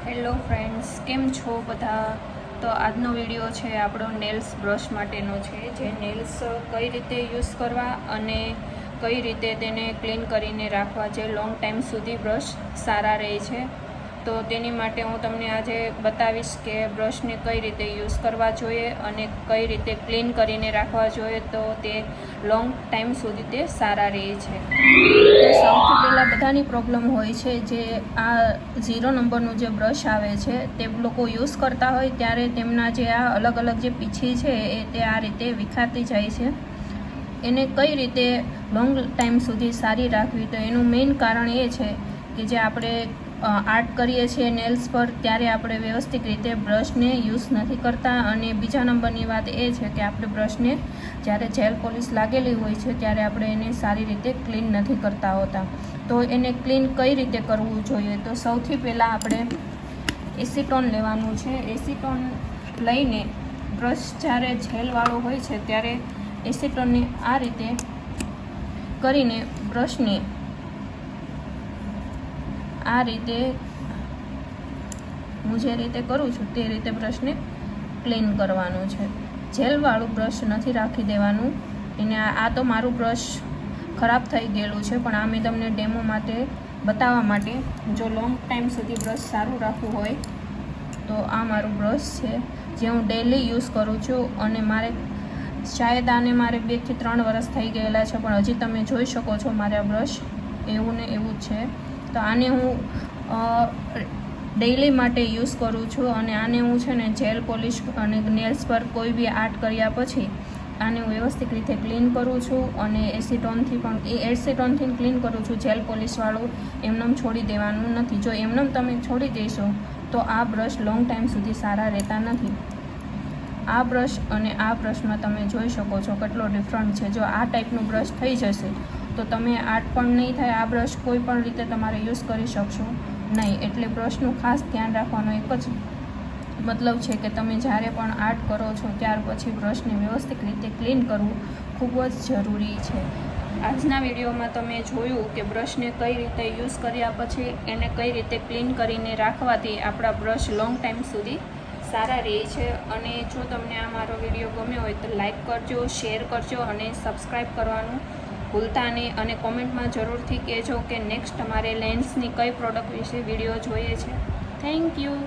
Hello friends, કેમ છો બધા? તો આજનો વિડીયો છે આપણો નેલ્સ બ્રશ માટેનો છે, જે નેલ્સ કઈ રીતે યુઝ કરવા અને કઈ રીતે તેને ક્લીન કરીને રાખવા, જે લોંગ ટાઈમ સુધી બ્રશ સારા રહે છે. તો તેની માટે હું તમને આજે બતાવીશ કે બ્રશને કઈ રીતે યુઝ કરવા જોઈએ અને કઈ રીતે ક્લીન કરીને રાખવા જોઈએ, તો તે લોંગ ટાઈમ સુધી તે સારા રહે છે. તો સૌથી પહેલાં બધાની પ્રોબ્લેમ હોય છે, જે આ 0 નંબરનું જે બ્રશ આવે છે તે લોકો યુઝ કરતા હોય ત્યારે તેમના જે આ અલગ અલગ જે પીછી છે એ તે આ રીતે વિખાતી જાય છે. એને કઈ રીતે લોંગ ટાઈમ સુધી સારી રાખવી, તો એનું મેઇન કારણ એ છે કે જે આપણે આર્ટ કરીએ છીએ નેલ્સ પર ત્યારે આપણે વ્યવસ્થિત રીતે બ્રશને યુઝ નથી કરતા. અને બીજા નંબરની વાત એ છે કે આપણે બ્રશને જ્યારે જેલ પોલિશ લાગેલી હોય છે ત્યારે આપણે એને સારી રીતે ક્લીન નથી કરતા હોતા. તો એને ક્લીન કઈ રીતે કરવું જોઈએ, તો સૌથી પહેલાં આપણે એસીટોન લેવાનું છે. એસીટોન લઈને બ્રશ જ્યારે જેલવાળો હોય છે ત્યારે એસીટોનને આ રીતે કરીને બ્રશને આ રીતે હું જે રીતે કરું છું તે રીતે બ્રશને ક્લીન કરવાનું છે. જેલવાળું બ્રશ નથી રાખી દેવાનું. એને આ તો મારું બ્રશ ખરાબ થઈ ગયેલું છે, પણ આ મેં તમને ડેમો માટે બતાવવા માટે, જો લોંગ ટાઈમ સુધી બ્રશ સારું રાખવું હોય તો આ મારું બ્રશ છે જે હું ડેલી યુઝ કરું છું. અને મારે શાયદ આને મારે 2 થી 3 વર્ષ થઈ ગયેલા છે, પણ હજી તમે જોઈ શકો છો મારે આ બ્રશ એવું ને એવું જ છે. તો આને હું ડેઈલી માટે યુઝ કરું છું. અને આને હું છે ને જેલ પોલિશ અને નેલ્સ પર કોઈ બી આર્ટ કર્યા પછી આને હું વ્યવસ્થિત રીતે ક્લીન કરું છું. અને એસીટોનથી ક્લીન કરું છું. જેલ પોલિશવાળું એમનેમ છોડી દેવાનું નથી. જો એમનેમ તમે છોડી દેશો તો આ બ્રશ લોંગ ટાઈમ સુધી સારા રહેતા નથી. આ બ્રશ અને આ બ્રશમાં તમે જોઈ શકો છો કેટલો ડિફરન્ટ છે. જો આ ટાઈપનું બ્રશ થઈ જશે તો તમે આર્ટ પણ નહીં થાય, આ બ્રશ કોઈ પણ રીતે તમારે યુઝ કરી શકશો નહીં. એટલે બ્રશનું ખાસ ધ્યાન રાખવાનો એક જ મતલબ છે કે તમે જ્યારે પણ આર્ટ કરો છો ત્યાર પછી બ્રશને વ્યવસ્થિત રીતે ક્લીન કરવું ખૂબ જ જરૂરી છે. આજના વિડીયોમાં તમે જોયું કે બ્રશને કઈ રીતે યુઝ કર્યા પછી એને કઈ રીતે ક્લીન કરીને રાખવાથી આપણા બ્રશ લોંગ ટાઈમ સુધી સારા રહે છે. અને જો તમને આ મારો વિડીયો ગમ્યો હોય તો લાઈક કરજો, શેર કરજો અને સબસ્ક્રાઈબ કરવાનું ભૂલતા નહીં. અને કોમેન્ટમાં જરૂરથી કહેજો કે નેક્સ્ટ અમારે લેન્સની કઈ પ્રોડક્ટ વિશે વિડીયો જોઈએ છે. Thank you.